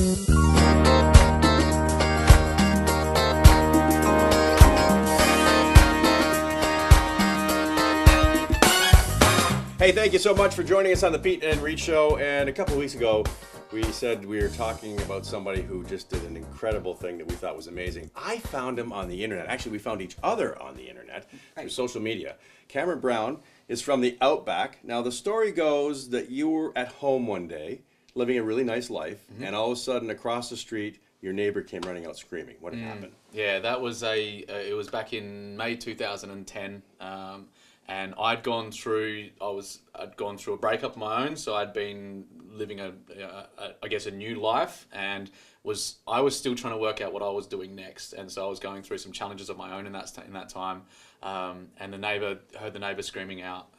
Hey, thank you so much for joining us on the Peet Reet Show. And a couple of weeks ago, we said we were talking about somebody who just did an incredible thing that we thought was amazing. I found him on the internet. Actually, we found each other on the internet through social media. Cameron Brown is from the Outback. Now, the story goes that you were at home one day, living a really nice life, and all of a sudden, across the street, your neighbor came running out screaming. What had happened? Yeah, that was it was back in May 2010. And I'd gone through a breakup of my own, so I'd been living a new life, and I was still trying to work out what I was doing next, and so I was going through some challenges of my own in that time. And the neighbor heard the neighbor screaming out,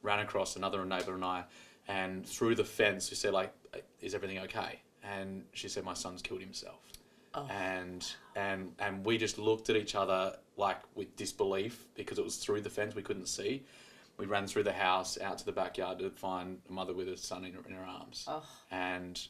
ran across another neighbor and I, and through the fence, she said, like, "Is everything okay?" And she said, "My son's killed himself." Oh. And we just looked at each other like with disbelief, because it was through the fence, we couldn't see. We ran through the house out to the backyard to find a mother with a son in her arms. Oh. And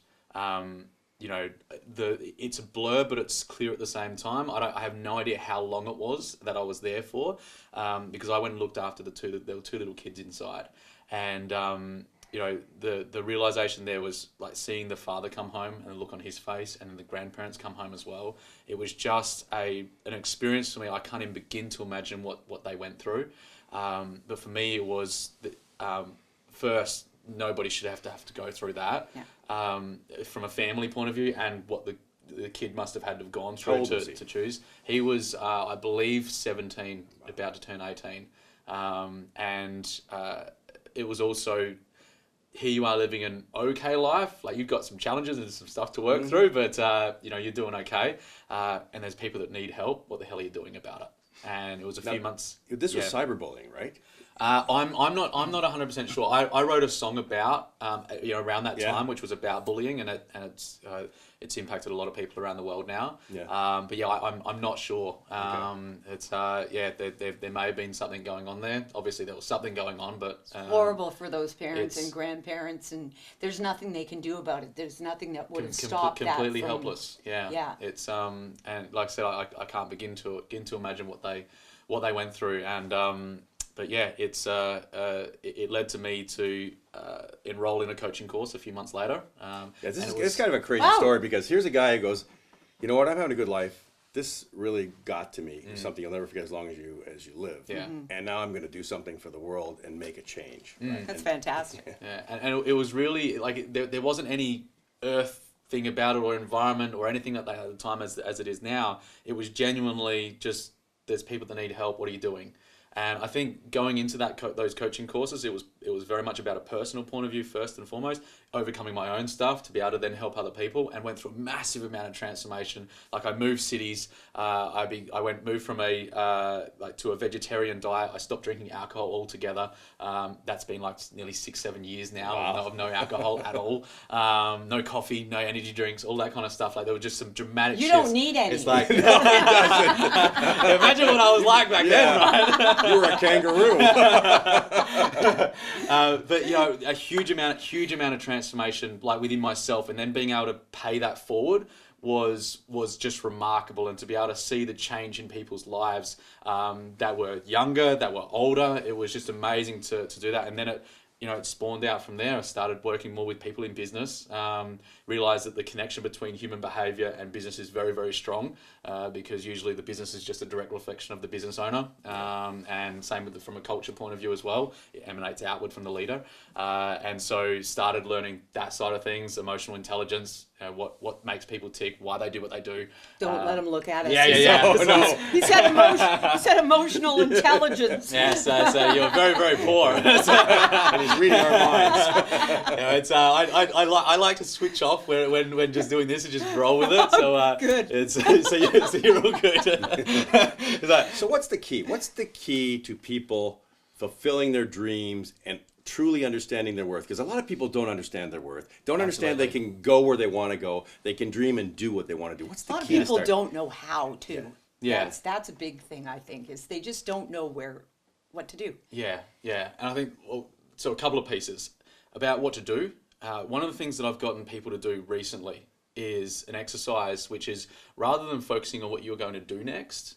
it's a blur, but it's clear at the same time. I have no idea how long it was that I was there for, because I went and looked after there were two little kids inside, and the realization there was like seeing the father come home and the look on his face, and then the grandparents come home as well. It was just an experience for me. I can't even begin to imagine what they went through. But for me, it was first, nobody should have to go through that. Yeah. From a family point of view, and what the kid must have had to have gone through to choose. He was, I believe, 17, about to turn 18. And it was also, here you are living an okay life. Like, you've got some challenges and some stuff to work through, but you're doing okay. And there's people that need help. What the hell are you doing about it? And it was a few months. This was cyberbullying, right? I'm not 100% sure. I wrote a song about around that time, which was about bullying, and it's impacted a lot of people around the world now. Yeah. But yeah, I'm not sure. It's there may have been something going on there. Obviously, there was something going on, but it's horrible for those parents and grandparents, and there's nothing they can do about it. There's nothing that would have stopped that. Completely helpless. Yeah. Yeah. It's and like I said, I can't begin to imagine what they went through, and but yeah, it led to me to enroll in a coaching course a few months later. It's kind of a crazy story, because here's a guy who goes, you know what, I'm having a good life. This really got to me. Something you'll never forget as long as you live. Yeah. And now I'm going to do something for the world and make a change. Right? That's fantastic. Yeah, and it was really like there wasn't any earth thing about it or environment or anything like that at the time as it is now. It was genuinely just, there's people that need help. What are you doing? And I think going into those coaching courses, it was very much about a personal point of view first and foremost, overcoming my own stuff to be able to then help other people, and went through a massive amount of transformation. Like, I moved cities. I moved from to a vegetarian diet. I stopped drinking alcohol altogether. That's been like nearly 6-7 years now. Wow. Of no alcohol at all. No coffee, no energy drinks, all that kind of stuff. Like, there were just some dramatic shifts. You don't need any. It's like, imagine what I was like back then, right? You were a kangaroo. But a huge amount of transformation, like, within myself, and then being able to pay that forward was just remarkable. And to be able to see the change in people's lives that were younger, that were older, it was just amazing to do that. And then it spawned out from there. I started working more with people in business, realized that the connection between human behavior and business is very, very strong, because usually the business is just a direct reflection of the business owner. And same from a culture point of view as well. It emanates outward from the leader. And so started learning that side of things, emotional intelligence, what makes people tick, why they do what they do. Don't let him look at us. Yeah. He said emotional intelligence. Yeah, so you're very, very poor. And he's reading our minds. I like to switch off when just doing this and just roll with it. So good. So you're all good. So what's the key? What's the key to people fulfilling their dreams and truly understanding their worth? Because a lot of people don't understand their worth. Don't understand they can go where they want to go. They can dream and do what they want to do. What's the key? A lot of people don't know how to. Yeah. That's a big thing, I think, is they just don't know what to do. Yeah. And I think, so a couple of pieces about what to do. One of the things that I've gotten people to do recently is an exercise which is, rather than focusing on what you're going to do next,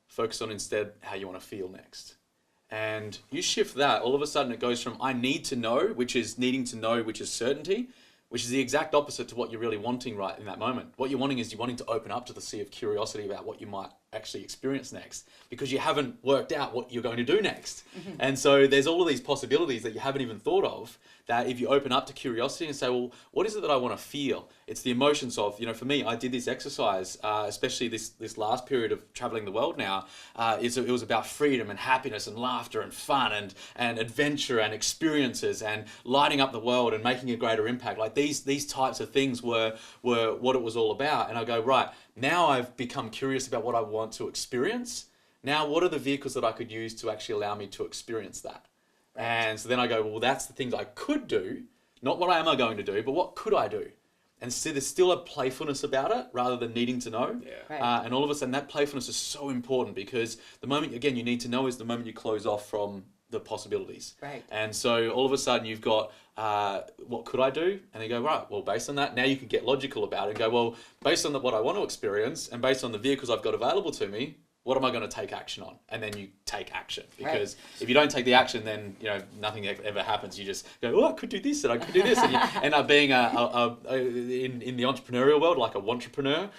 focus on instead how you want to feel next. And you shift that, all of a sudden it goes from I need to know, which is needing to know, which is certainty, which is the exact opposite to what you're really wanting right in that moment. What you're wanting is you're wanting to open up to the sea of curiosity about what you might actually experience next, because you haven't worked out what you're going to do next. And so there's all of these possibilities that you haven't even thought of, that if you open up to curiosity and say, well, what is it that I want to feel? It's the emotions of, for me, I did this exercise, especially this last period of traveling the world now. It was about freedom and happiness and laughter and fun and adventure and experiences and lighting up the world and making a greater impact. Like these types of things were what it was all about. And I go, right, now I've become curious about what I want to experience. Now, what are the vehicles that I could use to actually allow me to experience that? And so then I go, well, that's the things I could do, not what am I going to do, but what could I do? And so there's still a playfulness about it rather than needing to know. Yeah. Right. And all of a sudden that playfulness is so important, because the moment, again, you need to know is the moment you close off from the possibilities. Right. And so all of a sudden you've got, what could I do? And you go, right, well, based on that, now you can get logical about it and go, well, based on what I want to experience and based on the vehicles I've got available to me, what am I going to take action on? And then you take action, because if you don't take the action, then nothing ever happens. You just go, oh, I could do this and I could do this, and you end up being in the entrepreneurial world like a wantrepreneur.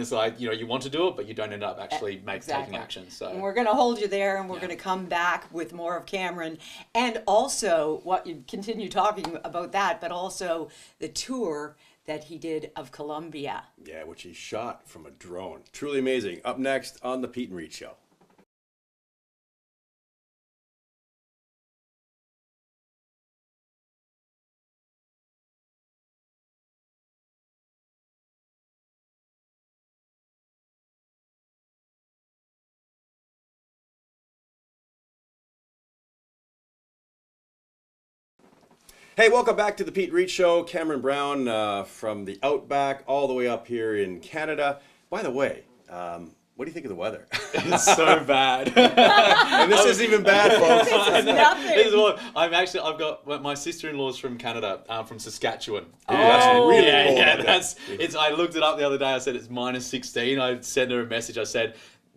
It's like you want to do it, but you don't end up actually taking action. So and we're going to hold you there, and we're going to come back with more of Cameron, and also what you continue talking about that, but also the tour that he did of Colombia. Yeah, which he shot from a drone. Truly amazing. Up next on the Peet Reet Show. Hey, welcome back to the Peet Reet Show. Cameron Brown from the Outback all the way up here in Canada. By the way, what do you think of the weather? it's so bad. And this isn't even bad, folks. This is nothing. I've got my sister-in-law's from Canada, from Saskatchewan. Ooh, that's really cold. Yeah, I looked it up the other day. I said it's -16. I sent her a message. I said,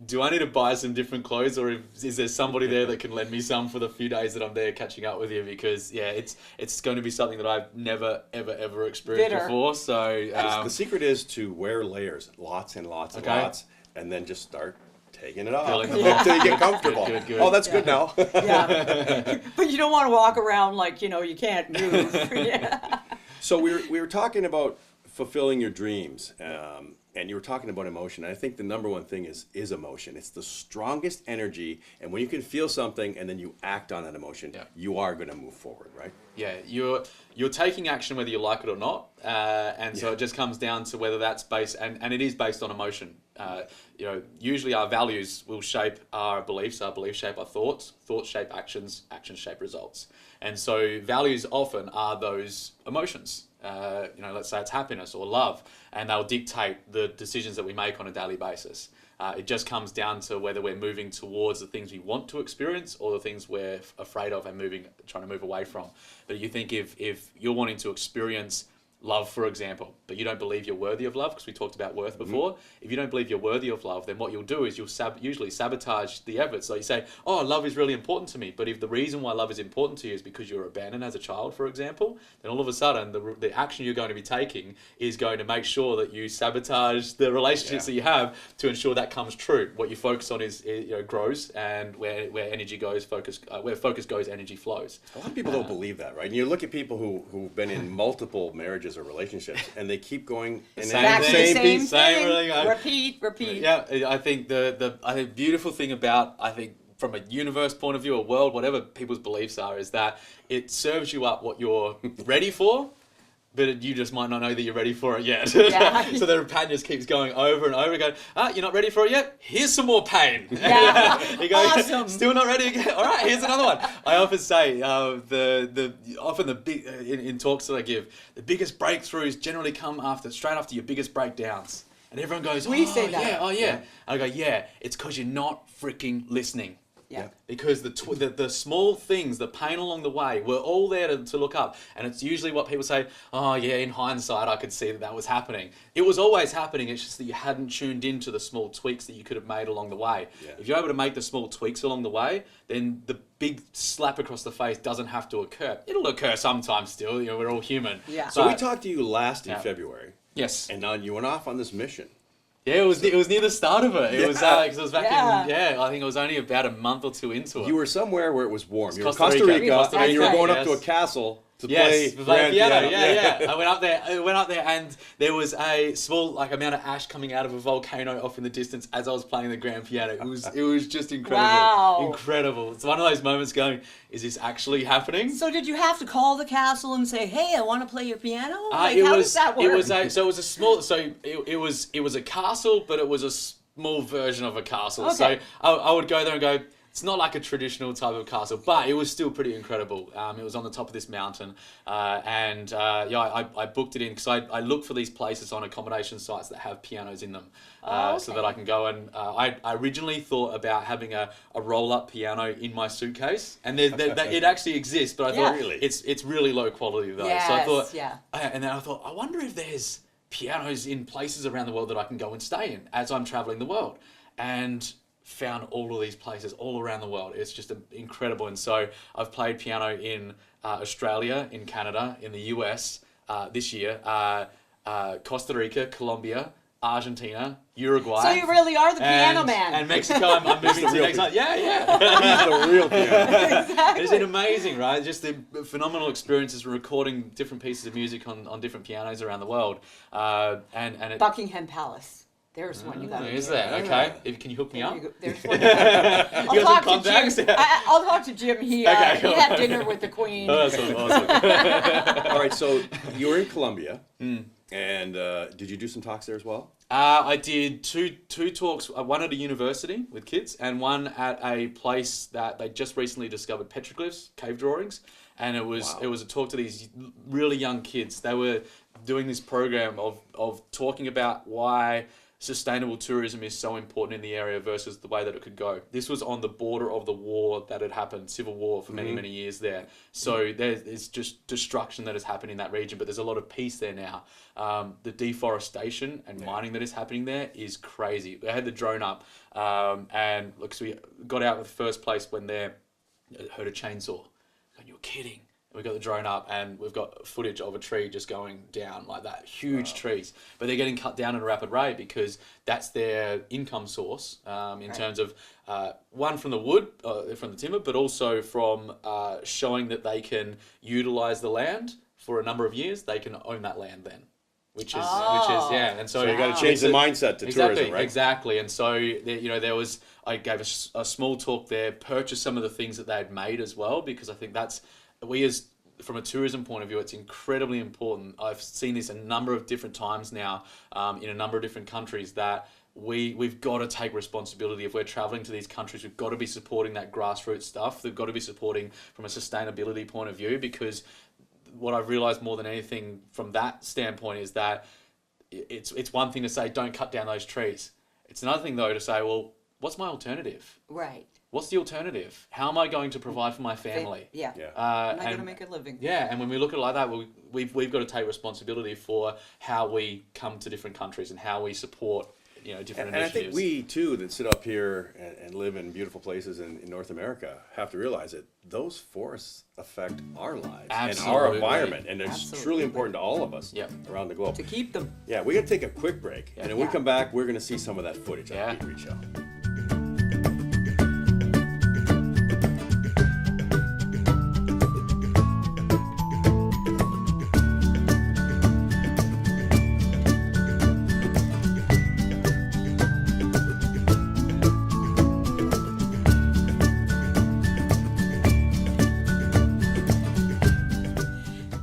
do I need to buy some different clothes, or is there somebody there that can lend me some for the few days that I'm there catching up with you? Because it's going to be something that I've never ever experienced before. So the secret is to wear layers, lots and lots and lots, and then just start taking it off until you get comfortable. Good. Oh, that's good now. Yeah, but you don't want to walk around like you can't move. Yeah. So we were talking about fulfilling your dreams. And you were talking about emotion. I think the number one thing is emotion. It's the strongest energy, and when you can feel something and then you act on that emotion, you are going to move forward, right? Yeah, you're taking action whether you like it or not, and so it just comes down to whether that's based, and it is based on emotion. Usually our values will shape our beliefs shape our thoughts shape actions shape results, and so values often are those emotions. Let's say it's happiness or love, and they'll dictate the decisions that we make on a daily basis. It just comes down to whether we're moving towards the things we want to experience or the things we're afraid of and trying to move away from. But you think if you're wanting to experience love, for example, but you don't believe you're worthy of love, because we talked about worth before. If you don't believe you're worthy of love, then what you'll do is you'll usually sabotage the effort. So you say, oh, love is really important to me. But if the reason why love is important to you is because you were abandoned as a child, for example, then all of a sudden the action you're going to be taking is going to make sure that you sabotage the relationships that you have to ensure that comes true. What you focus on is grows, and where energy goes, where focus goes, energy flows. A lot of people don't believe that, right? And you look at people who've been in multiple marriages or relationships, and they keep going in Back to the same thing. Repeat. Yeah, I think the beautiful thing about, from a universe point of view, a world, whatever people's beliefs are, is that it serves you up what you're ready for, but you just might not know that you're ready for it yet. Yeah. So the pattern just keeps going over and over again. You're not ready for it yet? Here's some more pain. Yeah. You go, awesome. Still not ready again? All right, here's another one. I often say, in talks that I give, the biggest breakthroughs generally come straight after your biggest breakdowns. And everyone goes, We say that. Yeah. And I go, yeah, it's because you're not freaking listening. Yeah. Because the small things, the pain along the way, were all there to look up. And it's usually what people say, oh yeah, in hindsight, I could see that was happening. It was always happening, it's just that you hadn't tuned into the small tweaks that you could have made along the way. Yeah. If you're able to make the small tweaks along the way, then the big slap across the face doesn't have to occur. It'll occur sometimes still, we're all human. Yeah. So we talked to you last in Yeah. February. Yes. And now you went off on this mission. Yeah, it was near the start of it. It was because it was back Yeah. in I think it was only about a month or two into it. You were somewhere where it was warm. You were in Costa Costa Rica, Rica. and you were That's going right. up to a Yes. castle to Yes, play grand piano. piano. Yeah. I went up there, and there was a small amount of ash coming out of a volcano off in the distance as I was playing the grand piano. It was just incredible. Wow. Incredible. It's one of those moments going, is this actually happening? So did you have to call the castle and say, "Hey, I want to play your piano"? How It does was that work? it was a small it was a castle, but it was a small version of a castle. Okay. So I would go there and go, it's not like a traditional type of castle, but it was still pretty incredible. It was on the top of this mountain, I booked it in because I look for these places on accommodation sites that have pianos in them, so that I can go and I originally thought about having a roll-up piano in my suitcase, and it actually exists, but I thought Really? it's really low quality though. Yes, So I thought, yeah. and then I thought, I wonder if there's pianos in places around the world that I can go and stay in as I'm traveling the world, and found all of these places all around the world. It's just incredible. And so I've played piano in Australia, in Canada, in the US this year, Costa Rica, Colombia, Argentina, Uruguay. So you really are the piano man. And Mexico, I'm moving to next time. Yeah. He's the real piano. Exactly. It's been amazing, right? Just the phenomenal experiences from recording different pieces of music on different pianos around the world. And it, Buckingham Palace. There's one you got. is there? Okay. Can you hook me up? There's one. You got some contacts? I'll talk to Jim. He Okay, cool. had dinner with the Queen. Oh, that's awesome. All right, so you were in Colombia, and did you do some talks there as well? I did two talks, one at a university with kids and one at a place that they just recently discovered petroglyphs, cave drawings, and it was a talk to these really young kids. They were doing this program of talking about why sustainable tourism is so important in the area versus the way that it could go. This was on the border of the war that had happened, civil war for many years there. So there's just destruction that has happened in that region, but there's a lot of peace there now. The deforestation and mining that is happening there is crazy. They had the drone up, and look, so we got out with first place when they heard a chainsaw. And you're kidding. We got the drone up and we've got footage of a tree just going down like that. Huge trees. But they're getting cut down at a rapid rate because that's their income source in terms of, one, from the wood, from the timber, but also from showing that they can utilize the land for a number of years. They can own that land then. Which is yeah. And so you got to change the mindset to tourism, right? Exactly. And so there was, I gave a small talk there, purchased some of the things that they had made as well, because I think from a tourism point of view, it's incredibly important. I've seen this a number of different times now in a number of different countries that we've got to take responsibility. If we're traveling to these countries, we've got to be supporting that grassroots stuff. We've got to be supporting from a sustainability point of view, because what I've realized more than anything from that standpoint is that it's one thing to say, don't cut down those trees. It's another thing, though, to say, well, what's my alternative? Right. What's the alternative? How am I going to provide for my family? Yeah. Yeah. I'm not going to make a living. Yeah, and when we look at it like that, we've got to take responsibility for how we come to different countries and how we support different And I initiatives. think we, too, that sit up here and live in beautiful places in North America have to realize that those forests affect our lives and our Absolutely. environment. And it's Absolutely. truly important to all of us Yep. around the globe. To keep them. Yeah, we got to take a quick break. And when we Yeah. come back, we're going to see some of that footage on Yeah. the Peet Reet Show.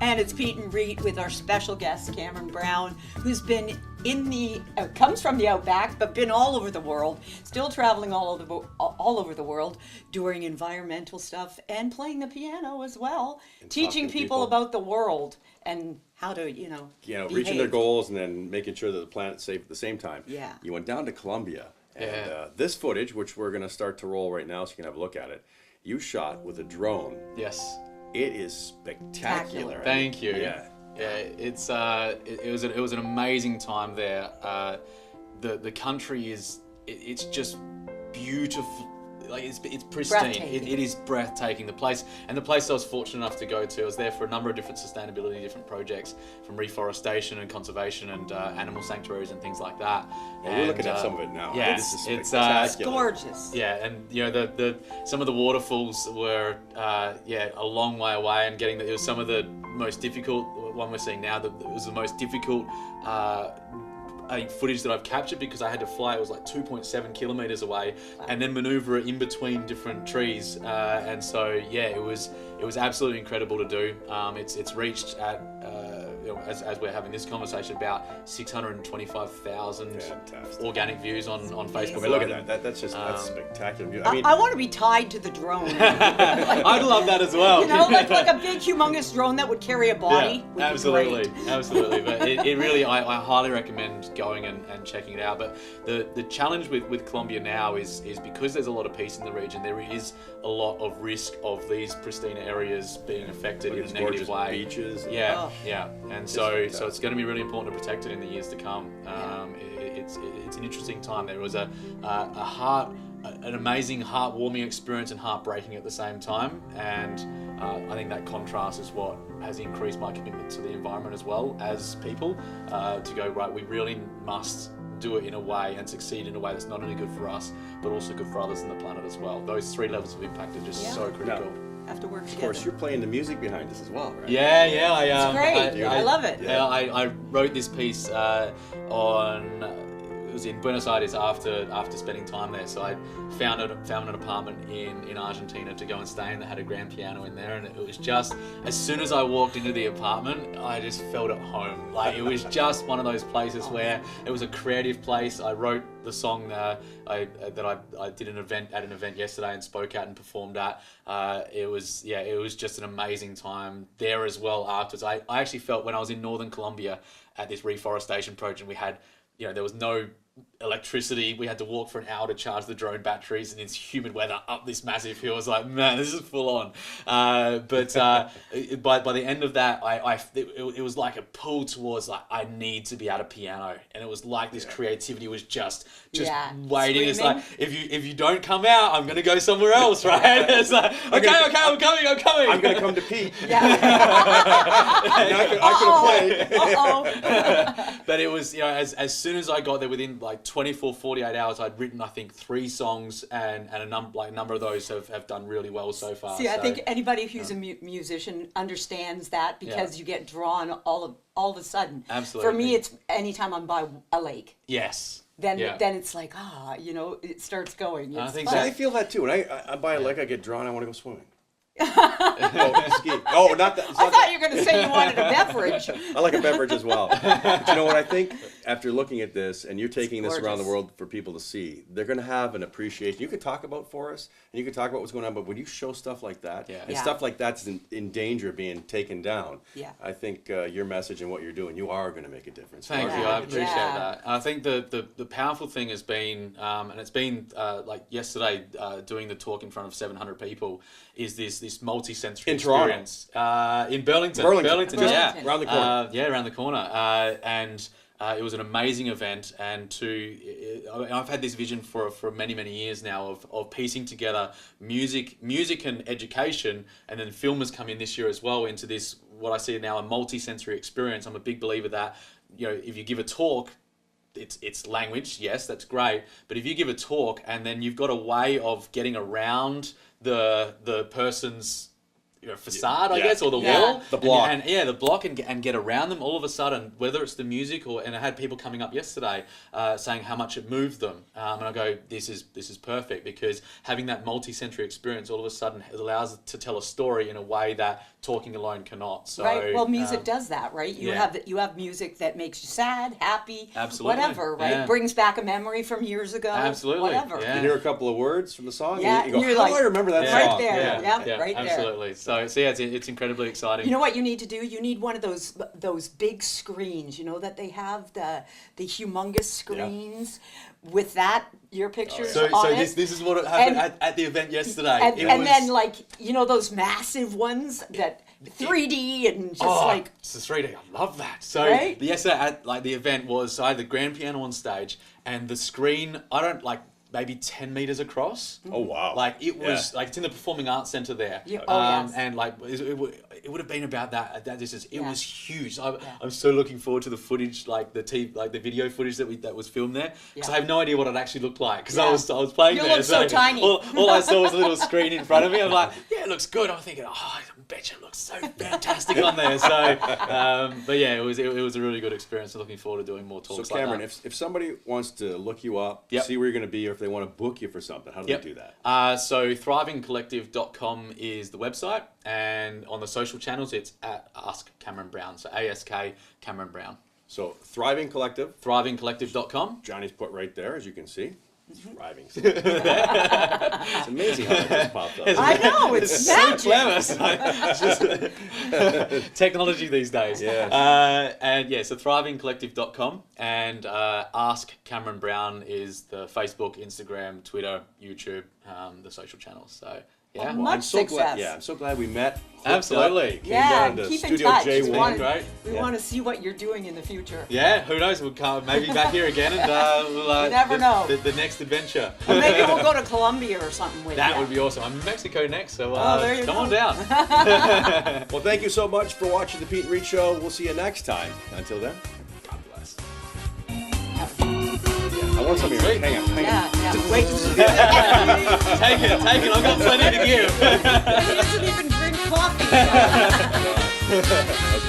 And it's Peet and Reet with our special guest, Cameron Brown, who's been comes from the Outback, but been all over the world, still traveling all over the world, doing environmental stuff and playing the piano as well, And teaching talking to people people. about the world and how to, Reaching their behave. goals and then making sure that the planet's safe at the same time. Yeah. You went down to Colombia And this footage, which we're going to start to roll right now so you can have a look at it, you shot with a drone. Yes. It is spectacular. Thank you. Yeah. It's it was an amazing time there. The country it's just beautiful. Like it's pristine. It is breathtaking. The place I was fortunate enough to go to. I was there for a number of different sustainability, different projects, from reforestation and conservation and animal sanctuaries and things like that. Well, we're looking at some of it now. Yeah, It's gorgeous. Yeah, and the some of the waterfalls were a long way away, and it was some of the most difficult. One we're seeing now, it was the most difficult. Footage that I've captured, because I had to fly. It was like 2.7 kilometers away, and then maneuver it in between different trees. And so it was absolutely incredible to do. It's reached at as we're having this conversation, about 625,000 organic views on Facebook. I mean, look at that. That's spectacular. I mean, I want to be tied to the drone. I'd love that as well. Like a big, humongous drone that would carry a body. Yeah, absolutely. But it really, I highly recommend going and checking it out. But the challenge with Colombia now is because there's a lot of peace in the region, there is a lot of risk of these pristine areas being affected in a negative way. Beaches. And so it's going to be really important to protect it in the years to come. It's an interesting time. There was an amazing, heartwarming experience and heartbreaking at the same time. And I think that contrast is what has increased my commitment to the environment as well as people. To go, right, we really must do it in a way and succeed in a way that's not only good for us, but also good for others on the planet as well. Those 3 levels of impact are just so critical. Have to work together. Of course, you're playing the music behind this as well, right? It's great. I love it. Yeah, I wrote this piece it was in Buenos Aires after spending time there. So I found an apartment in Argentina to go and stay in that had a grand piano in there, and it was just, as soon as I walked into the apartment, I just felt at home. Like, it was just one of those places where it was a creative place. I wrote the song that I did at an event yesterday and spoke at and performed at. It was just an amazing time there as well afterwards. I actually felt, when I was in northern Colombia at this reforestation project, we had, there was no electricity. We had to walk for an hour to charge the drone batteries, and it's humid weather up this massive hill. I was like, man, this is full on. But by the end of that, it was like a pull towards, like, I need to be at a piano, and it was like this creativity was just waiting. It's like, if you don't come out, I'm gonna go somewhere else, right? It's like, okay, I'm coming. I'm gonna come to Pete. I could play. But it was, as soon as I got there, within like 24, 48 hours, I'd written, I think, 3 songs, and a number of those have done really well so far. See, I think anybody who's a musician understands that, because you get drawn all of a sudden. Absolutely. For me, it's anytime I'm by a lake. Yes. Then it's like, it starts going. I think I feel that too. When I'm by a lake, I get drawn. I want to go swimming. Ski. Oh, not that. I thought you were going to say you wanted a beverage. I like a beverage as well. But you know what I think? After looking at this, and you're taking this around the world for people to see, they're going to have an appreciation. You could talk about forests, and you could talk about what's going on, but when you show stuff like that, and stuff like that's in danger of being taken down, I think your message and what you're doing, you are going to make a difference. Thank you. I appreciate that. I think the powerful thing has been, and it's been like yesterday, doing the talk in front of 700 people, is this multi-sensory experience in Burlington, around the corner. Around the corner, and it was an amazing event. And I've had this vision for many years now of piecing together music and education, and then film has come in this year as well into this, what I see now, a multi-sensory experience. I'm a big believer that, if you give a talk, it's language, yes, that's great, but if you give a talk and then you've got a way of getting around the person's facade, I guess, or the wall, the block, the block, and get around them, all of a sudden, whether it's the music and I had people coming up yesterday saying how much it moved them, and I go, this is perfect, because having that multi-sensory experience all of a sudden allows it to tell a story in a way that talking alone cannot. So, right. Well, music does that, right? You have music that makes you sad, happy, whatever, right? Yeah. Brings back a memory from years ago. Absolutely. Whatever. Yeah. You hear a couple of words from the song, and you go, you're how like, do I remember that right song? there. Yeah, right there. Absolutely. So it's incredibly exciting. You know what you need to do? You need one of those big screens, that they have, the humongous screens with that, your pictures So on this it. this is what happened And- at the event yesterday. And then like, you know, those massive ones that 3D and just like, it's the 3D. I love that. So Right? yesterday at like the event was, so I had the grand piano on stage and the screen, I don't like maybe 10 meters across. Oh wow! Like it was like it's in the Performing Arts Center there. Yeah, oh, yes. And like it would have been about that at that distance. It Yeah. was huge. I'm so looking forward to the footage, like the video footage that was filmed there, because Yeah. I have no idea what it actually looked like because Yeah. I was playing You there. look so tiny. All I saw was a little screen in front of me. I'm like, yeah, it looks good. I'm thinking, oh, I bet you it looks so fantastic on there. So, but yeah, it was a really good experience. I'm looking forward to doing more So talks Cameron, like that. if somebody wants to look you up, Yep. see where you're going to be, or if they want to book you for something, how do Yep. they do that? So thrivingcollective.com is the website, and on the social channels it's at Ask Cameron Brown. So ASK Cameron Brown. So Thriving Collective, Thrivingcollective.com. Johnny's put right there, as you can see. Thriving. It's amazing how that just popped up. I know, it's magic. Clever. It's just technology these days. Yes. And yeah, so thrivingcollective.com, and Ask Cameron Brown is the Facebook, Instagram, Twitter, YouTube, the social channels. So yeah. Much I'm so success. glad. Yeah, I'm so glad we met. hooked Absolutely. up, came Yeah, down and to keep in Studio touch. J1. We want, Great. we Yeah. want to see what you're doing in the future. Yeah, who knows? We'll come maybe back here again, and we'll, You never know. The next adventure. Or maybe we'll go to Colombia or something with That you. would be awesome. I'm in Mexico next, so there you come go. on down. Well, thank you so much for watching the Peet Reet Show. We'll see you next time. Until then, God bless. I want some of your. Sweet. Hang on. Yeah. Wait. Take it. I've got plenty to give. He doesn't even drink coffee. That's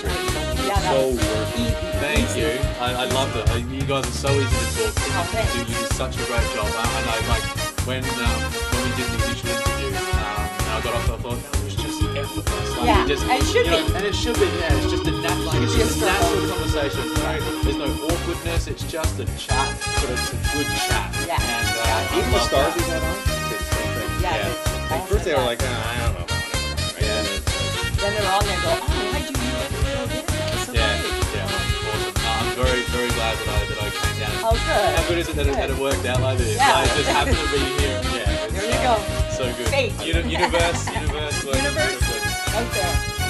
great. Yeah, So worth it. Thank you. I love it. You guys are so easy to talk to. Oh, thanks. You do such a great job. I know, like when we did the initial interview, and I got off, I thought that was just effortless. Like, Yeah, you just, and it should you know, be. and it should be. Yeah, it's just a natural. It's just a Just natural conversation. Right? There's no awkwardness. It's just a chat, but it's a good chat. Yeah. And I Even the love stars that. we had on, did the same thing. Yeah. Yeah. it's Like, first they were like, I don't know about it. Right? Yeah. And it's Then they're on there and go, oh, I do you like the show? It's so Yeah, great. yeah, awesome. No, I'm very, very glad that I came down. Oh, good. How good is it that it worked out like this? Yeah. Like, it just happened to be here. Yeah, it's, There you go. So good. Fate. Universe working Universe? beautifully. Right there.